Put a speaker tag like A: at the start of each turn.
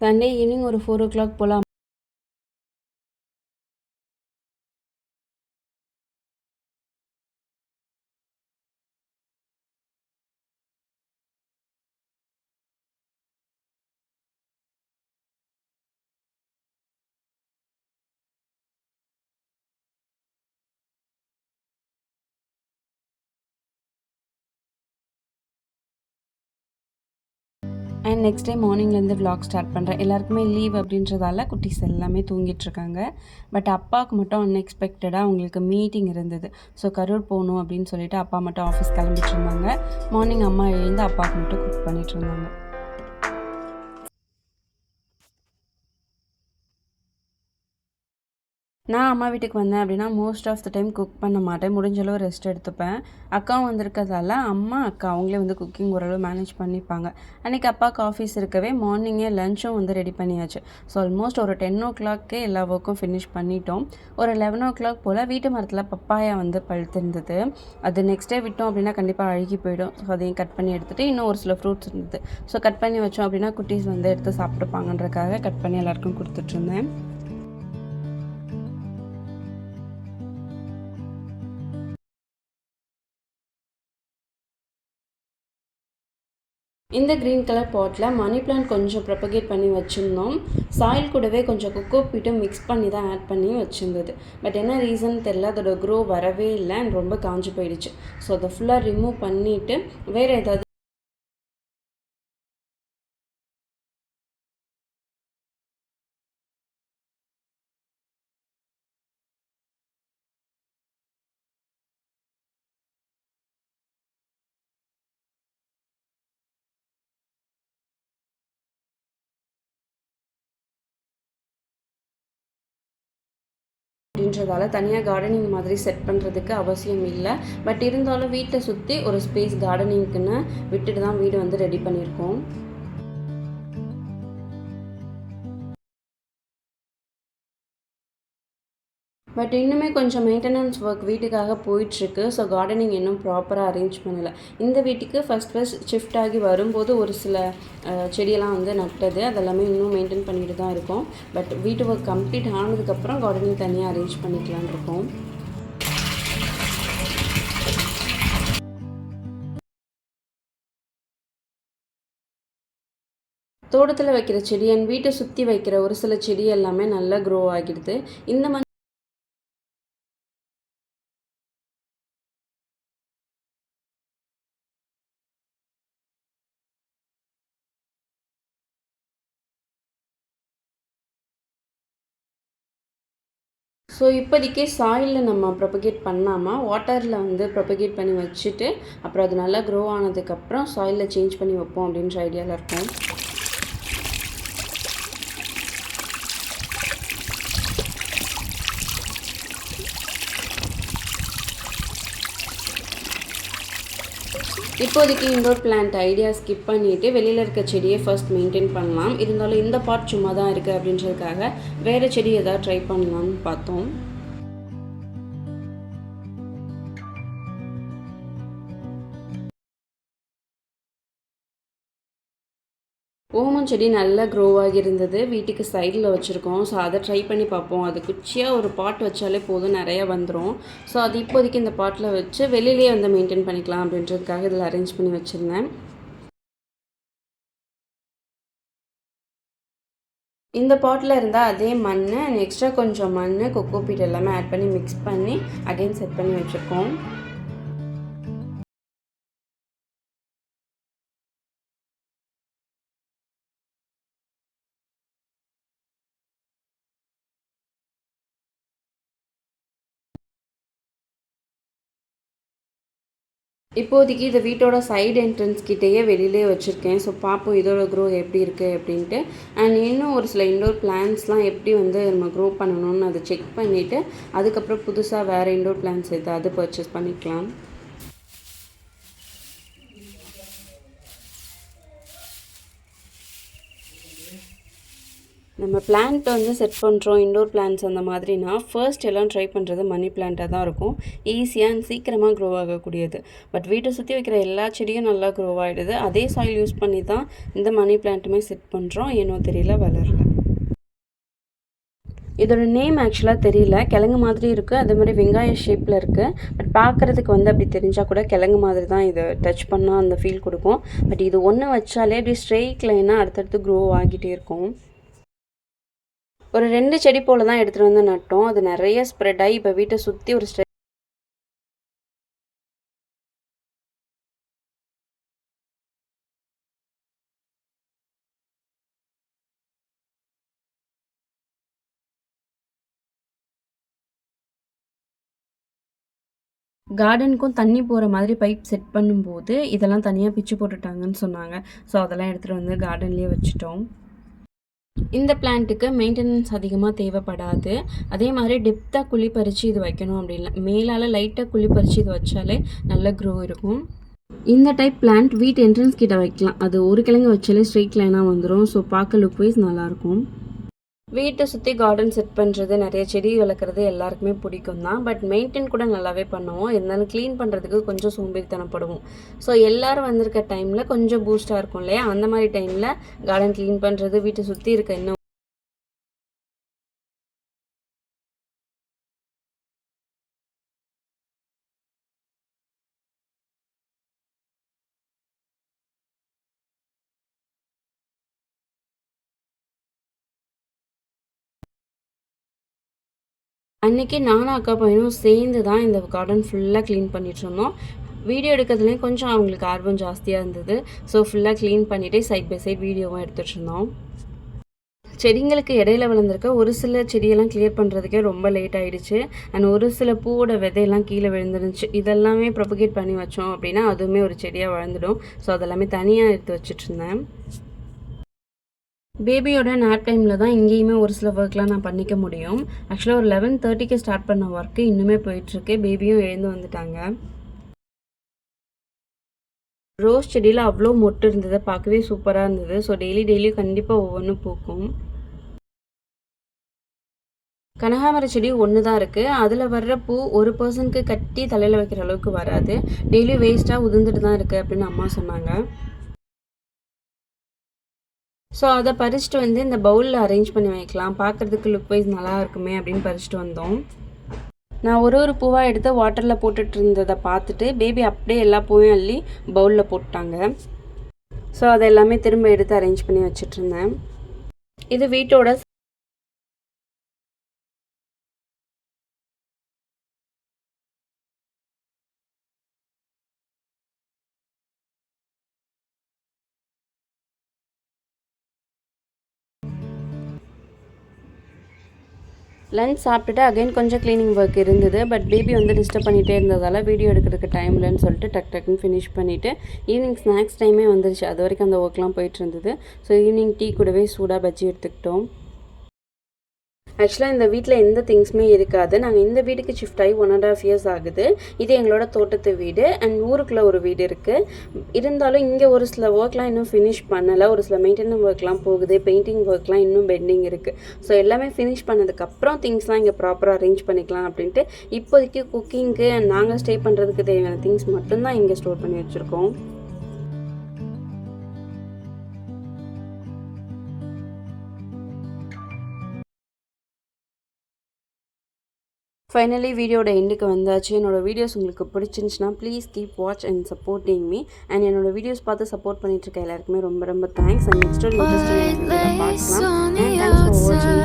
A: Sunday evening ஒரு 4:00 போல் and next day மார்னிங்லேருந்து விலாக் ஸ்டார்ட் பண்ணுறேன். எல்லாருக்குமே லீவ் அப்படின்றதால குட்டீஸ் எல்லாமே தூங்கிட்டுருக்காங்க. பட் அப்பாவுக்கு மட்டும் அன்எக்ஸ்பெக்டடாக அவங்களுக்கு மீட்டிங் இருந்தது. ஸோ கரூர் போகணும் அப்படின்னு சொல்லிட்டு அப்பா மட்டும் ஆஃபீஸ் கிளம்பிட்டு இருந்தாங்க. மார்னிங் அம்மா எழுந்து அப்பாவுக்கு மட்டும் குக் பண்ணிட்டு இருந்தாங்க. நான் அம்மா வீட்டுக்கு வந்தேன் அப்படின்னா most of the time cook பண்ண மாட்டேன். முடிஞ்சளவு ரெஸ்ட் எடுத்துப்பேன். அக்காவும் வந்திருக்கிறதால அம்மா அக்கா அவங்களே வந்து குக்கிங் ஓரளவு மேனேஜ் பண்ணிப்பாங்க. அன்றைக்கி அப்பாவுக்கு ஆஃபீஸ் இருக்கவே மார்னிங்கே லஞ்சும் வந்து ரெடி பண்ணியாச்சு. ஸோ ஆல்மோஸ்ட் ஒரு 10 எல்லா ஒர்க்கும் ஃபினிஷ் பண்ணிட்டோம். ஒரு 11 போல் வீட்டு மரத்தில் பப்பாயா வந்து பழுத்திருந்தது. அது நெக்ஸ்ட் டே விட்டோம் அப்படின்னா கண்டிப்பாக அழுகி போயிடும். ஸோ அதையும் கட் பண்ணி எடுத்துகிட்டு இன்னும் ஒரு சில ஃப்ரூட்ஸ் இருந்தது. ஸோ கட் பண்ணி வச்சோம் அப்படின்னா குட்டீஸ் வந்து எடுத்து சாப்பிட்டுப்பாங்கன்றக்காக கட் பண்ணி எல்லாருக்கும் கொடுத்துட்ருந்தேன். இந்த green colour bottle money plant கொஞ்சம் ப்ரொபகேட் பண்ணி வச்சுருந்தோம். சாயில் கூடவே கொஞ்சம் கொக்கோ பீட்டும் மிக்ஸ் பண்ணி தான் ஆட் பண்ணி வச்சுருந்தது. பட் என்ன ரீசன் தெரில, அதோட க்ரோ வரவே இல்லை அண்ட் ரொம்ப காஞ்சி போயிடுச்சு. ஸோ அதை ஃபுல்லாக ரிமூவ் பண்ணிவிட்டு வேறு ஏதாவது அப்படின்றதால தனியாக கார்டனிங் மாதிரி செட் பண்ணுறதுக்கு அவசியம் இல்லை. பட் இருந்தாலும் வீட்டை சுற்றி ஒரு ஸ்பேஸ் கார்டனிங்க்குன்னு விட்டுட்டு தான் வீடு வந்து ரெடி பண்ணியிருக்கோம். பட் இன்னுமே கொஞ்சம் மெயின்டெனன்ஸ் ஒர்க் வீட்டுக்காக போயிட்டுருக்கு. ஸோ கார்டனிங் இன்னும் ப்ராப்பராக அரேஞ்ச் பண்ணலை. இந்த வீட்டுக்கு ஃபஸ்ட் ஷிஃப்ட் ஆகி வரும்போது ஒரு சில செடியெல்லாம் வந்து நட்டது. அதெல்லாமே இன்னும் மெயின்டைன் பண்ணிட்டு தான் இருக்கோம். பட் வீட்டு ஒர்க் கம்ப்ளீட் ஆனதுக்கப்புறம் கார்டனிங் தனியாக அரேஞ்ச் பண்ணிக்கலான் இருக்கோம். தோட்டத்தில் வைக்கிற செடி என் வீட்டை சுற்றி வைக்கிற ஒரு சில செடி எல்லாமே நல்லா க்ரோ ஆகிடுது. இந்த மாதிரி ஸோ இப்போதைக்கு சாயிலில் நம்ம ப்ரொபகேட் பண்ணாமல் வாட்டரில் வந்து ப்ரொபகேட் பண்ணி வச்சுட்டு அப்புறம் அது நல்லா க்ரோ ஆனதுக்கப்புறம் சாயிலில் சேஞ்ச் பண்ணி வைப்போம் அப்படின்ற ஐடியாவில் இருக்கும். இப்போதைக்கு இண்டோர் பிளான்ட் ஐடியா ஸ்கிப் பண்ணிவிட்டு வெளியில் இருக்க செடியை ஃபர்ஸ்ட் மெயின்டைன் பண்ணலாம். இருந்தாலும் இந்த பாட் சும்மா தான் இருக்குது அப்படின்றதுக்காக வேறு செடி எதாவது ட்ரை பண்ணலாம்னு பார்த்தோம். ஓமம் செடி நல்லா க்ரோ ஆகியிருந்தது. வீட்டுக்கு சைடில் வச்சுருக்கோம். ஸோ அதை ட்ரை பண்ணி பார்ப்போம். அது குச்சியாக ஒரு பாட் வச்சாலே போதும், நிறையா வந்துடும். ஸோ அது இப்போதைக்கு இந்த பாட்டில் வச்சு வெளியிலே வந்து மெயின்டைன் பண்ணிக்கலாம் அப்படின்றதுக்காக இதில் அரேஞ்ச் பண்ணி வச்சுருந்தேன். இந்த பாட்டில் இருந்தால் அதே மண் எக்ஸ்ட்ரா கொஞ்சம் மண் கொக்கோ பீட் எல்லாமே ஆட் பண்ணி மிக்ஸ் பண்ணி அகைன் செட் பண்ணி வச்சுருக்கோம். இப்போதைக்கு இதை வீட்டோட சைடு என்ட்ரன்ஸ் கிட்டேயே வெளியிலே வச்சுருக்கேன். ஸோ பார்ப்போம் இதோட க்ரோ எப்படி இருக்குது அப்படின்ட்டு. அண்ட் இன்னும் ஒரு சில இண்டோர் பிளான்ட்ஸ்லாம் எப்படி வந்து நம்ம க்ரோ பண்ணணும்னு அதை செக் பண்ணிவிட்டு அதுக்கப்புறம் புதுசாக வேறு இண்டோர் பிளான்ட்ஸ் எதாவது பர்ச்சேஸ் பண்ணிக்கலாம். நம்ம பிளான்ட் வந்து செட் பண்ணுறோம் இண்டோர் பிளான்ட்ஸ் அந்த மாதிரினா ஃபர்ஸ்ட் எல்லாம் ட்ரை பண்ணுறது மணி பிளான்ட்டாக தான் இருக்கும். ஈஸியாக அண்ட் சீக்கிரமாக க்ரோ ஆகக்கூடியது. பட் வீட்டை சுற்றி வைக்கிற எல்லா செடியும் நல்லா க்ரோ ஆகிடுது. அதே சாயில் யூஸ் பண்ணி தான் இந்த மணி பிளான்ட்டுமே செட் பண்ணுறோம். ஏனோ தெரியல வளரல. இதோட நேம் ஆக்சுவலாக தெரியல. கிழங்கு மாதிரி இருக்குது, அதே மாதிரி வெங்காய ஷேப்பில் இருக்குது. பட் பார்க்குறதுக்கு வந்து அப்படி தெரிஞ்சால் கூட கிழங்கு மாதிரி தான் இது டச் பண்ணால் அந்த ஃபீல் கொடுக்கும். பட் இது ஒன்று வச்சாலே அப்படி ஸ்ட்ரெயிட் லைனாக அடுத்தடுத்து க்ரோ ஆகிட்டே இருக்கும். ஒரு 2 செடி போல் தான் எடுத்துகிட்டு வந்து நட்டோம். அது நிறைய ஸ்ப்ரெட் ஆகி இப்போ வீட்டை சுற்றி ஒரு கார்டனுக்கும் தண்ணி போகிற மாதிரி பைப் செட் பண்ணும்போது இதெல்லாம் தனியாக பிச்சு போட்டுட்டாங்கன்னு சொன்னாங்க. ஸோ அதெல்லாம் எடுத்துகிட்டு வந்து கார்டன்லேயே வச்சுட்டோம். இந்த பிளான்ட்டுக்கு மெயின்டெனன்ஸ் அதிகமாக தேவைப்படாது. அதே மாதிரி டெப்த்தாக குழி பறித்து இது வைக்கணும் அப்படின்னா மேலால் லைட்டாக குழி பறித்து இது வச்சாலே நல்ல க்ரோ இருக்கும். இந்த டைப் பிளான்ட் வீட் என்ட்ரன்ஸ் கிட்ட வைக்கலாம். அது ஒரு கிழங்கு வச்சாலே ஸ்ட்ரெயிட் லைனாக வந்துடும். ஸோ பார்க்க லுக் வைஸ் நல்லாயிருக்கும். வீட்டை சுற்றி கார்டன் செட் பண்ணுறது, நிறைய செடி வளர்க்குறது எல்லாருக்குமே பிடிக்கும் தான். பட் மெயின்டைன் கூட நல்லாவே பண்ணுவோம். இருந்தாலும் க்ளீன் பண்ணுறதுக்கு கொஞ்சம் சோம்பேறித்தனப்படுவோம். ஸோ எல்லோரும் வந்திருக்க டைமில் கொஞ்சம் பூஸ்ட்டாக இருக்கும் இல்லையா, அந்த மாதிரி டைமில் கார்டன் க்ளீன் பண்ணுறது, வீட்டை சுற்றி இருக்க இன்னும் அன்றைக்கி நானும் அக்கா பையனும் சேர்ந்து தான் இந்த கார்டன் ஃபுல்லாக க்ளீன் பண்ணிகிட்ருந்தோம். வீடியோ எடுக்கிறதுலேயும் கொஞ்சம் அவங்களுக்கு ஆர்வம் ஜாஸ்தியாக இருந்தது. ஸோ ஃபுல்லாக க்ளீன் பண்ணிவிட்டு சைட் பை சைட் வீடியோவும் எடுத்துகிட்டு இருந்தோம். செடிங்களுக்கு இடையில வளர்ந்துருக்க ஒரு சில செடியெல்லாம் கிளியர் பண்ணுறதுக்கே ரொம்ப லேட் ஆகிடுச்சு. அண்ட் ஒரு சில பூவோட விதையெல்லாம் கீழே விழுந்துருந்துச்சு. இதெல்லாமே ப்ரொபகேட் பண்ணி வச்சோம் அப்படின்னா அதுவுமே ஒரு செடியாக வளர்ந்துடும். ஸோ அதெல்லாமே தனியாக எடுத்து வச்சுட்ருந்தேன். பேபியோட நேப் டைமில் தான் இங்கேயுமே ஒரு சில ஒர்க்லாம் நான் பண்ணிக்க முடியும். ஆக்சுவலாக ஒரு 11:30க்கு ஸ்டார்ட் பண்ண ஒர்க்கு இன்னுமே போயிட்டுருக்கு. பேபியும் எழுந்து வந்துட்டாங்க. ரோஸ் செடியில் அவ்வளோ மொட்டு இருந்தது, பார்க்கவே சூப்பராக இருந்தது. ஸோ டெய்லியும் கண்டிப்பாக ஒவ்வொன்றும் பூக்கும். கனகாமர செடி ஒன்று தான் இருக்குது. அதில் வர்ற பூ ஒரு பர்சனுக்கு கட்டி தலையில் வைக்கிற அளவுக்கு வராது. டெய்லி வேஸ்ட்டாக உதிர்ந்துட்டு தான் இருக்குது அப்படின்னு அம்மா சொன்னாங்க. ஸோ அதை பறிச்சுட்டு வந்து இந்த பவுலில் அரேஞ்ச் பண்ணி வைக்கலாம், பார்க்குறதுக்கு லுக் வைஸ் நல்லா இருக்குமே அப்படின்னு பறிச்சுட்டு வந்தோம். நான் ஒரு பூவாக எடுத்து வாட்டரில் போட்டுட்டு இருந்ததை பார்த்துட்டு பேபி அப்படியே எல்லா பூவையும் அள்ளி பவுலில் போட்டாங்க. ஸோ அதை எல்லாமே திரும்ப எடுத்து அரேஞ்ச் பண்ணி வச்சிட்ருந்தேன். இது வீட்டோட லஞ்ச் சாப்பிட்டுட்டு அகைன் கொஞ்சம் க்ளீனிங் ஒர்க் இருந்தது. பட் பேபி வந்து டிஸ்டர்ப் பண்ணிகிட்டே இருந்ததால் வீடியோ எடுக்கிறதுக்கு டைம் இல்லைன்னு சொல்லிட்டு டக்குன்னு ஃபினிஷ் பண்ணிவிட்டு ஈவினிங் ஸ்நாக்ஸ் டைமே வந்துருச்சு. அது வரைக்கும் அந்த ஒர்க்லாம் போயிட்டு இருந்தது. ஸோ ஈவினிங் டீ கூடவே சூடாக பஜ்ஜி எடுத்துக்கிட்டோம். ஆக்சுவலாக இந்த வீட்டில் எந்த திங்ஸுமே இருக்காது. நாங்கள் இந்த வீட்டுக்கு ஷிஃப்ட் ஆகி 1.5 இயர்ஸ் ஆகுது. இது எங்களோட தோட்டத்து வீடு அண்ட் ஊருக்குள்ளே ஒரு வீடு இருக்குது. இருந்தாலும் இங்கே ஒரு சில ஒர்க்லாம் இன்னும் ஃபினிஷ் பண்ணலை. ஒரு சில மெயின்டெனன்ஸ் ஒர்க்லாம் போகுது, பெயிண்டிங் ஒர்க்லாம் இன்னும் பெண்டிங் இருக்குது. ஸோ எல்லாமே ஃபினிஷ் பண்ணதுக்கப்புறம் திங்ஸ்லாம் இங்கே ப்ராப்பராக அரேஞ்ச் பண்ணிக்கலாம் அப்படின்ட்டு இப்போதைக்கு குக்கிங்க்கு அண்ட் நாங்கள் ஸ்டே பண்ணுறதுக்கு தேவையான திங்ஸ் மட்டும்தான் இங்கே ஸ்டோர் பண்ணி வச்சுருக்கோம். ஃபைனலி வீடியோட எண்டுக்கு வந்தாச்சு. என்னோட வீடியோஸ் உங்களுக்கு பிடிச்சிருந்துச்சுன்னா please keep watch and supporting me. And என்னோட வீடியோஸ் பார்த்து சப்போர்ட் பண்ணிட்டு இருக்க எல்லாருக்குமே ரொம்ப ரொம்ப தேங்க்ஸ். அண்ட் நெக்ஸ்ட் ஒரு இன்ட்ரெஸ்டிங் பார்க்கலாம். அண்ட் தேங்க்ஸ் ஃபார் வாட்சிங்.